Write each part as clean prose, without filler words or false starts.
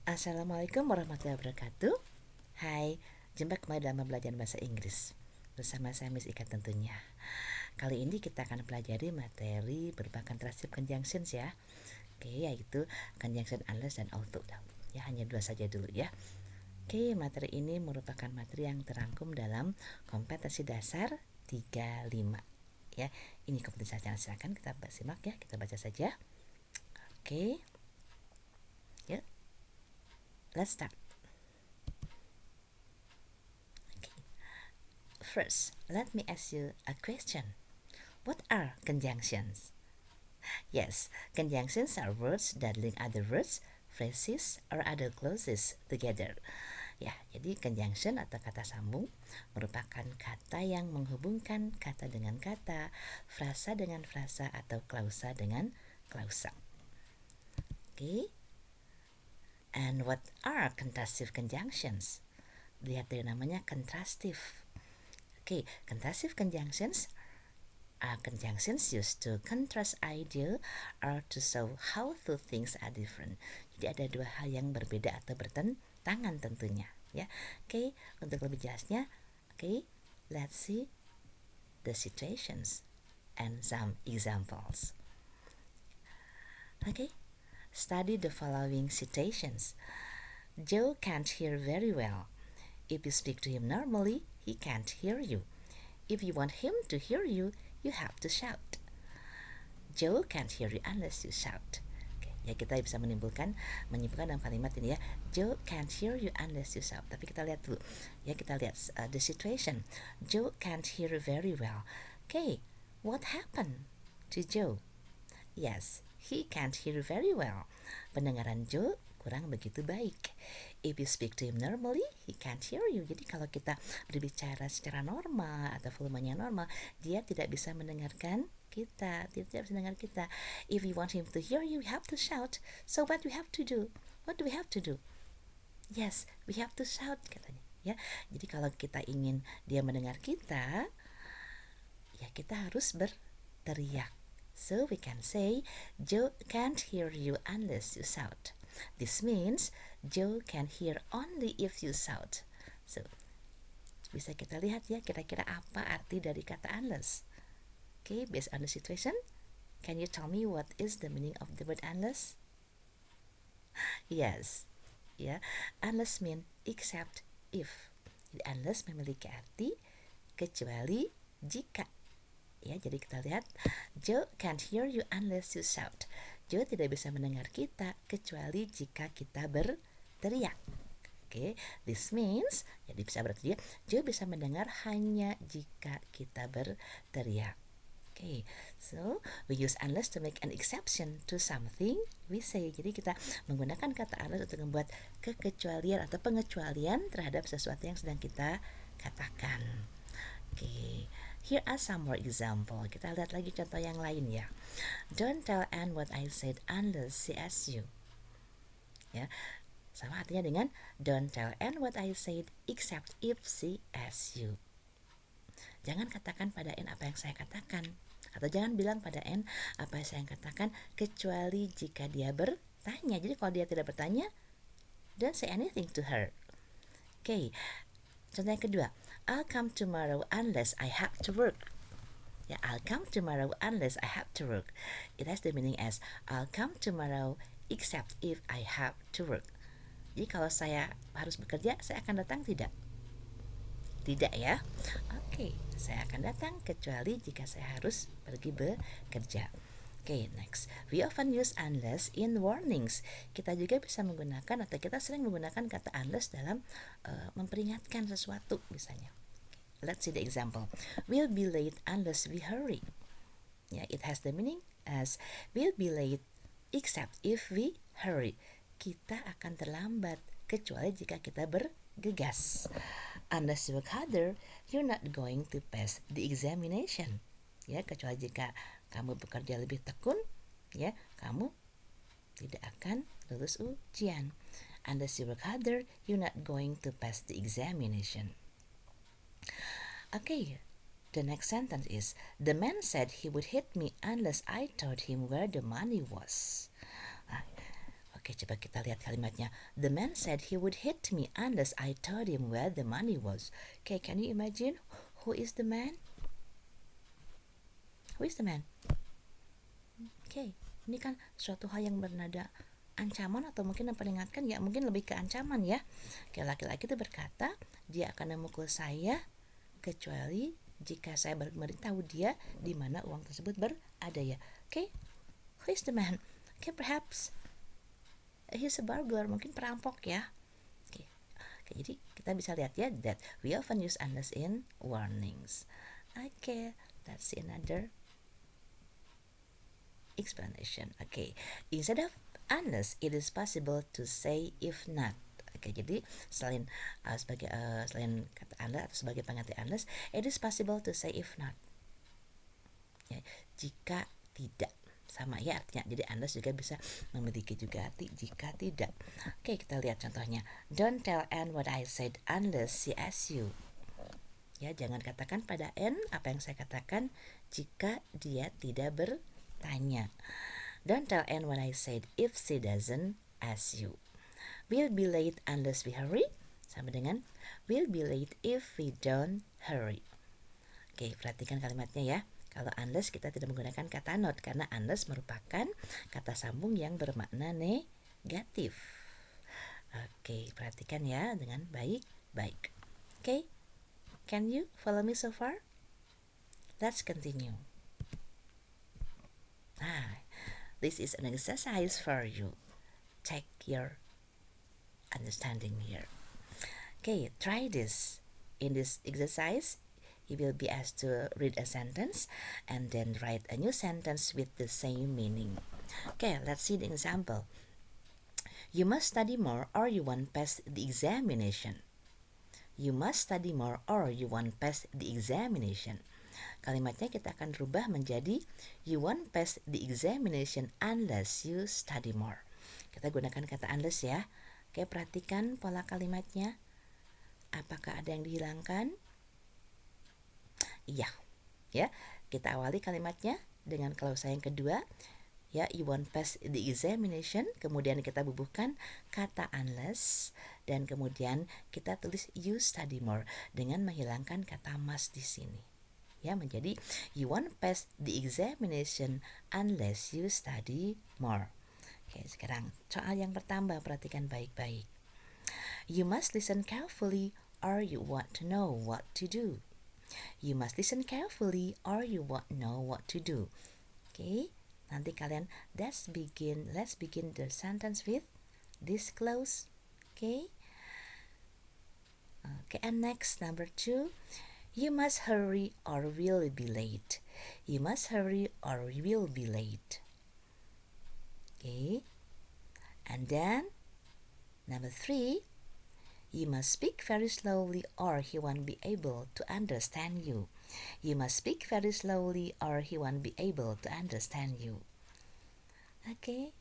Assalamualaikum warahmatullahi wabarakatuh. Hai, jumpa kembali dalam belajar bahasa Inggris bersama saya Miss Ika tentunya. Kali ini kita akan pelajari materi berupa contrastive conjunctions ya. Oke, yaitu conjunction unless dan although. Ya, hanya dua saja dulu ya. Oke, materi ini merupakan materi yang terangkum dalam kompetensi dasar 35. Ya, ini kompetensi dasar, silakan kita simak ya, kita baca saja. Oke. Yuk. Let's start. First, let me ask you a question. What are conjunctions? Yes, conjunctions are words that link other words, phrases, or other clauses together. Ya, jadi conjunction atau kata sambung merupakan kata yang menghubungkan kata dengan kata, frasa dengan frasa, atau klausa dengan klausa. Oke. And what are contrastive conjunctions? Lihat dari namanya contrastive. Oke, contrastive conjunctions are conjunctions used to contrast idea or to show how two things are different. Jadi ada dua hal yang berbeda atau bertentangan tentunya, ya. Oke, untuk lebih jelasnya, let's see the situations and some examples. Study the following situations. Joe can't hear very well. If you speak to him normally, he can't hear you. If you want him to hear you, you have to shout. Joe can't hear you unless you shout. Oke, ya kita bisa menyimpulkan dalam kalimat ini ya. Joe can't hear you unless you shout. Tapi kita lihat dulu. Ya, kita lihat the situation. Joe can't hear you very well. Okay, what happened to Joe? Yes, he can't hear you very well. Pendengaran Joe kurang begitu baik. If you speak to him normally, he can't hear you. Jadi kalau kita berbicara secara normal atau volumenya normal, dia tidak bisa mendengarkan kita, tidak bisa mendengar kita. If you want him to hear you, you have to shout. So what we have to do? What do we have to do? Yes, we have to shout, katanya. Ya, jadi kalau kita ingin dia mendengar kita, ya kita harus berteriak. So we can say, Joe can't hear you unless you shout. This means Joe can hear only if you shout. So, bisa kita lihat ya kira-kira apa arti dari kata unless. Okay, based on the situation, can you tell me what is the meaning of the word unless? Yes, ya, unless mean except if. Jadi unless memiliki arti kecuali jika. Ya, jadi kita lihat, Joe can't hear you unless you shout. Joe tidak bisa mendengar kita kecuali jika kita berteriak. Oke, this means, jadi bisa berarti Joe bisa mendengar hanya jika kita berteriak. Oke, so we use unless to make an exception to something we say. Jadi kita menggunakan kata unless untuk membuat kekecualian atau pengecualian terhadap sesuatu yang sedang kita katakan. Oke, here are some more example. Kita lihat lagi contoh yang lain ya. Don't tell Anne what I said unless she asks you. Ya, sama artinya dengan don't tell Anne what I said except if she asks you. Jangan katakan pada Anne apa yang saya katakan, atau jangan bilang pada Anne apa yang saya katakan kecuali jika dia bertanya. Jadi kalau dia tidak bertanya, don't say anything to her. Oke, contoh yang kedua, I'll come tomorrow unless I have to work. Ya, I'll come tomorrow unless I have to work. It has the meaning as I'll come tomorrow except if I have to work. Jadi kalau saya harus bekerja, saya akan datang tidak? Tidak ya. Oke, saya akan datang kecuali jika saya harus pergi bekerja. Oke, next. We often use unless in warnings. Kita juga bisa menggunakan atau kita sering menggunakan kata unless dalam memperingatkan sesuatu misalnya. Let's see the example. We'll be late unless we hurry. Yeah, it has the meaning as we'll be late except if we hurry. Kita akan terlambat kecuali jika kita bergegas. Unless you work harder, you're not going to pass the examination. Ya, kecuali jika kamu bekerja lebih tekun, ya, kamu tidak akan lulus ujian. Unless you work harder, you're not going to pass the examination. Okay, the next sentence is, the man said he would hit me unless I told him where the money was. Oke, coba kita lihat kalimatnya. The man said he would hit me unless I told him where the money was. Okay, can you imagine who is the man? Who is the man? Oke, ini kan suatu hal yang bernada ancaman atau mungkin memperingatkan, ya mungkin lebih ke ancaman ya. Oke, laki-laki itu berkata dia akan memukul saya kecuali jika saya memberitahu dia di mana uang tersebut berada ya. Oke, who is the man? Oke, perhaps he's a burglar, mungkin perampok ya. Oke, jadi kita bisa lihat ya that we often use unless in warnings. Oke, let's see another explanation. Okay, instead of unless, it is possible to say if not. Oke, jadi selain selain kata unless atau sebagai pengganti unless, it is possible to say if not. Ya, jika tidak, sama ya artinya. Jadi unless juga bisa memiliki juga arti jika tidak. Oke, kita lihat contohnya. Don't tell Anne what I said unless she asks you. Ya, jangan katakan pada Anne apa yang saya katakan jika dia tidak bertanya. Don't tell Anne what I said if she doesn't ask you. We'll be late unless we hurry. Sama dengan we'll be late if we don't hurry. Oke, perhatikan kalimatnya ya. Kalau unless kita tidak menggunakan kata not karena unless merupakan kata sambung yang bermakna negatif. Oke, perhatikan ya dengan baik-baik. Oke, can you follow me so far? Let's continue. This is an exercise for you. Check your understanding here. Okay, try this. In this exercise, you will be asked to read a sentence and then write a new sentence with the same meaning. Okay, let's see the example. You must study more or you won't pass the examination. You must study more or you won't pass the examination. Kalimatnya kita akan rubah menjadi you won't pass the examination unless you study more. Kita gunakan kata unless ya. Oke, perhatikan pola kalimatnya. Apakah ada yang dihilangkan? Iya. Ya, kita awali kalimatnya dengan klausa yang kedua. Ya, you won't pass the examination. Kemudian kita bubuhkan kata unless dan kemudian kita tulis you study more dengan menghilangkan kata must di sini. Ya, menjadi you won't pass the examination unless you study more. Oke, sekarang soal yang pertama, perhatikan baik-baik. You must listen carefully or you won't know what to do. You must listen carefully or you won't know what to do. Oke, nanti kalian let's begin the sentence with this clause. Okay, and next, number 2. You must hurry or we'll be late. You must hurry or we will be late. Okay, and then number 3. You must speak very slowly or he won't be able to understand you. You must speak very slowly or he won't be able to understand you. Okay?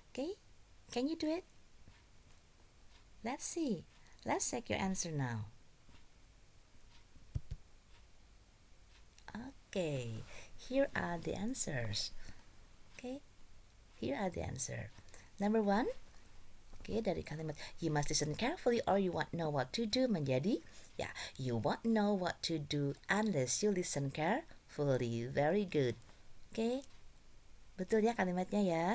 Okay? Can you do it? Let's see. Let's check your answer now. Okay. Here are the answers. Okay? Here are the answer. Number 1. Oke, dari kalimat you must listen carefully or you won't know what to do menjadi ya you won't know what to do unless you listen carefully. Very good. Oke, betul ya kalimatnya ya.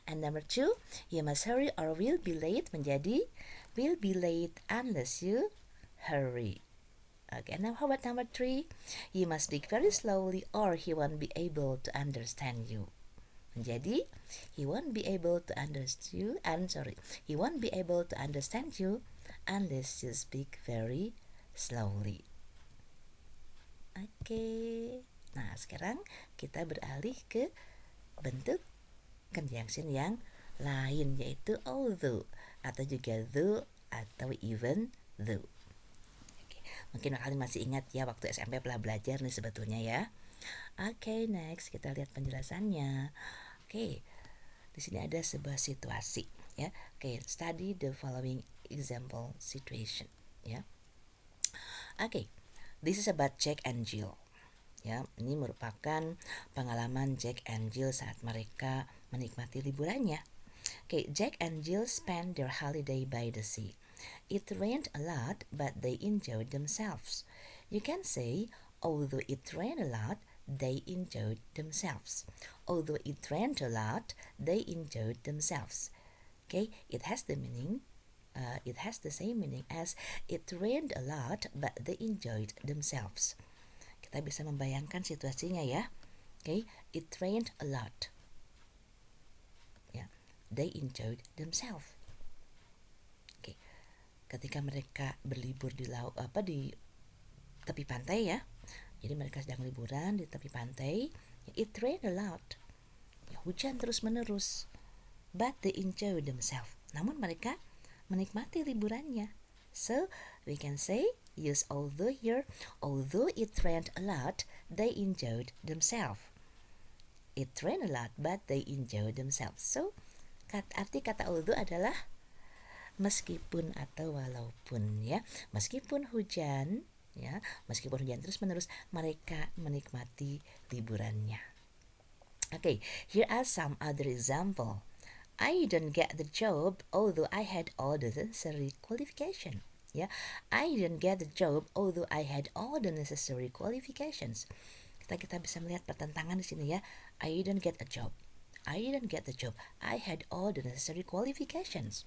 And number 2, you must hurry or we'll be late menjadi we'll be late unless you hurry. Okay, now how about number 3? You must speak very slowly or he won't be able to understand you. Jadi, he won't be able to understand you he won't be able to understand you unless you speak very slowly. Oke. Nah, sekarang kita beralih ke bentuk conjunction yang lain, yaitu although atau juga though atau even though. Oke. Mungkin kalian masih ingat ya waktu SMP pernah belajar nih sebetulnya ya. Oke, next kita lihat penjelasannya. Oke, di sini ada sebuah situasi ya. Oke, study the following example situation ya. Oke, this is about Jack and Jill. Ya, ini merupakan pengalaman Jack and Jill saat mereka menikmati liburannya. Okay, Jack and Jill spent their holiday by the sea. It rained a lot, but they enjoyed themselves. You can say, although it rained a lot, they enjoyed themselves. Although it rained a lot, they enjoyed themselves. Okay, it has the meaning. It has the same meaning as it rained a lot, but they enjoyed themselves. Kita bisa membayangkan situasinya ya. Okay, it rained a lot. Ya, they enjoyed themselves. Okay, ketika mereka berlibur di di tepi pantai ya. Jadi mereka sedang liburan di tepi pantai. It rained a lot. Ya, hujan terus menerus. But they enjoyed themselves. Namun mereka menikmati liburannya. So we can say use although here. Although it rained a lot, they enjoyed themselves. It rained a lot, but they enjoyed themselves. So arti kata although adalah meskipun atau walaupun ya. Meskipun hujan ya, meskipun hujan terus menerus, mereka menikmati liburannya. Okay, here are some other example. I didn't get the job although I had all the necessary qualification. Ya, I didn't get the job although I had all the necessary qualifications. Kita bisa melihat pertentangan di sini ya. I didn't get a job. I didn't get the job. I had all the necessary qualifications.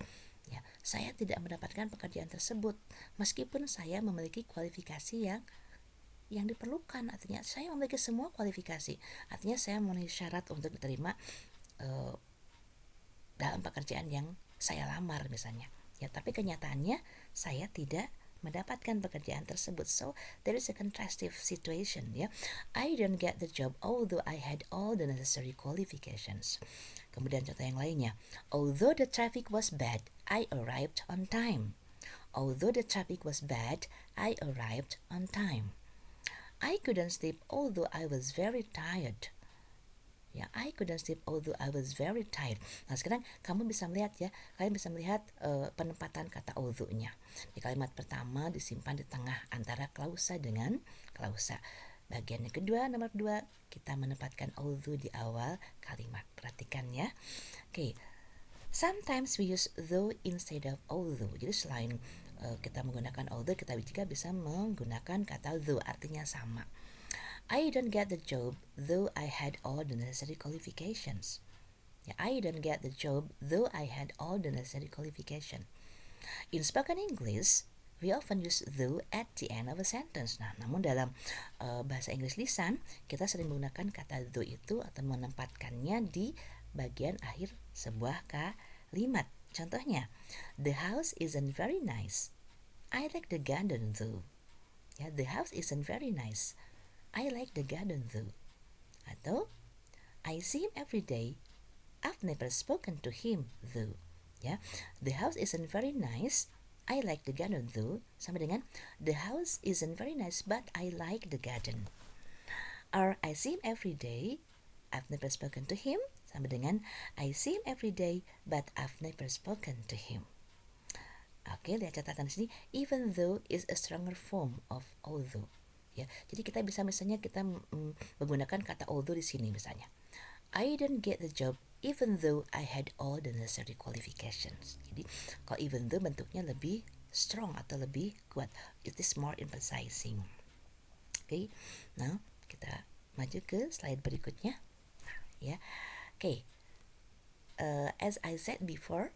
Ya, saya tidak mendapatkan pekerjaan tersebut meskipun saya memiliki kualifikasi yang diperlukan. Artinya saya memiliki semua kualifikasi. Artinya saya memenuhi syarat untuk diterima dalam pekerjaan yang saya lamar misalnya. Ya, tapi kenyataannya saya tidak mendapatkan pekerjaan tersebut. So there is a contrastive situation ya. I didn't get the job although I had all the necessary qualifications. Kemudian contoh yang lainnya. Although the traffic was bad, I arrived on time. Although the traffic was bad, I arrived on time. I couldn't sleep although I was very tired. Ya, I couldn't sleep although I was very tired. Nah, sekarang kamu bisa melihat ya, kalian bisa melihat penempatan kata although-nya. Di kalimat pertama disimpan di tengah antara klausa dengan klausa. Bagian yang kedua, nomor 2, kita menempatkan although di awal kalimat. Perhatikan ya. Okay. Sometimes we use though instead of although. Jadi selain kita menggunakan although, kita juga bisa menggunakan kata though, artinya sama. I didn't get the job though I had all the necessary qualifications. Yeah, I didn't get the job though I had all the necessary qualification. In spoken English, we often use though at the end of a sentence. Nah, namun dalam bahasa Inggris lisan, kita sering menggunakan kata though itu atau menempatkannya di bagian akhir sebuah kalimat. Contohnya, the house isn't very nice. I like the garden though. Ya, the house isn't very nice. I like the garden though. Atau, I see him every day. I've never spoken to him though. Ya, the house isn't very nice. I like the garden though. Sama dengan the house isn't very nice, but I like the garden. Or I see him every day. I've never spoken to him. Sama dengan I see him every day, but I've never spoken to him. Oke, lihat catatan di sini. Even though is a stronger form of although. Ya, jadi kita bisa misalnya kita menggunakan kata although di sini misalnya. I didn't get the job even though I had all the necessary qualifications. Jadi kalau even though bentuknya lebih strong atau lebih kuat. It is more emphasizing. Oke, nah kita maju ke slide berikutnya. Ya, oke. As I said before,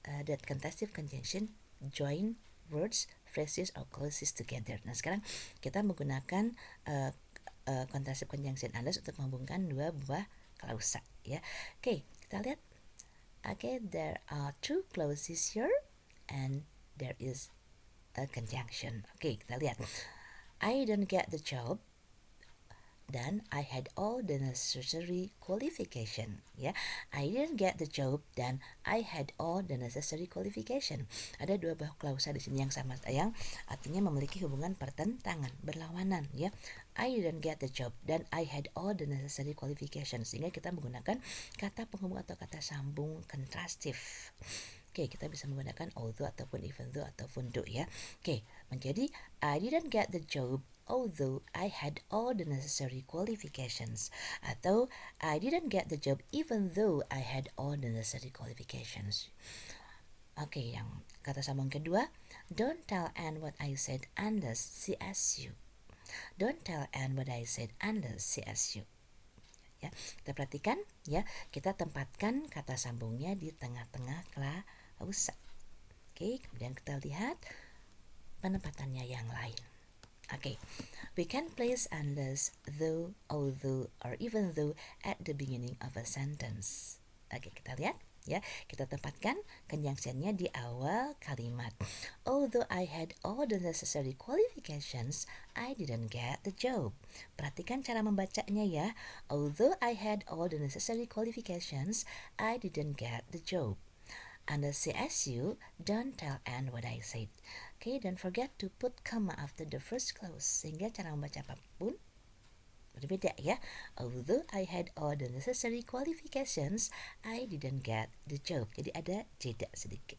that contrastive conjunction join words, phrases, or clauses together. Nah, sekarang kita menggunakan contrastive conjunction unless untuk menghubungkan dua buah klausa ya. Oke, kita lihat. Oke, there are two clauses here and there is a conjunction. Oke, kita lihat. I don't get the job dan I had all the necessary qualification. Ya, I didn't get the job dan I had all the necessary qualification. Ada dua buah klausa di sini yang sama, yang artinya memiliki hubungan pertentangan, berlawanan. Ya, I didn't get the job dan I had all the necessary qualification. Sehingga kita menggunakan kata penghubung atau kata sambung kontrastif. Oke, kita bisa menggunakan although ataupun even though ataupun though ya. Oke, menjadi I didn't get the job although I had all the necessary qualifications, atau I didn't get the job even though I had all the necessary qualifications. Oke, yang kata sambung kedua, don't tell Anne what I said unless she asks you. Don't tell Anne what I said unless she asks you. Ya, kita perhatikan ya, kita tempatkan kata sambungnya di tengah-tengah klausa. Oke, kemudian kita lihat penempatannya yang lain. Oke, we can place unless, though, although, or even though at the beginning of a sentence. Oke, kita lihat ya, kita tempatkan conjunctionnya di awal kalimat. Although I had all the necessary qualifications, I didn't get the job. Perhatikan cara membacanya ya. Although I had all the necessary qualifications, I didn't get the job. Unless she asks you, don't tell Anne what I said. Okay, don't forget to put comma after the first clause, sehingga cara membaca apapun berbeda ya. Although I had all the necessary qualifications, I didn't get the job. Jadi ada jeda sedikit.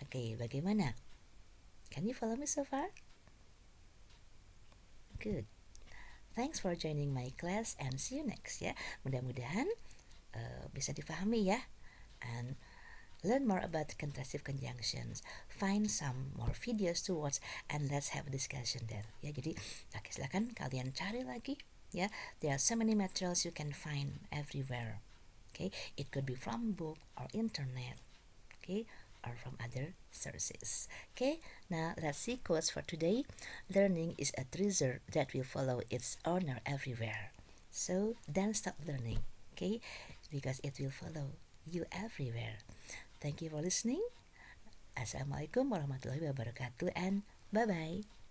Oke, bagaimana? Can you follow me so far? Good. Thanks for joining my class and see you next ya. Mudah-mudahan bisa difahami ya. And learn more about contrastive conjunctions. Find some more videos to watch and let's have a discussion there. Ya, jadi silakan kalian cari lagi ya. There are so many materials you can find everywhere. Okay, it could be from book or internet. Okay, or from other sources. Okay, now let's see quotes for today. Learning is a treasure that will follow its owner everywhere. So don't stop learning. Okay, because it will follow you everywhere. Thank you for listening. Assalamualaikum warahmatullahi wabarakatuh and bye-bye.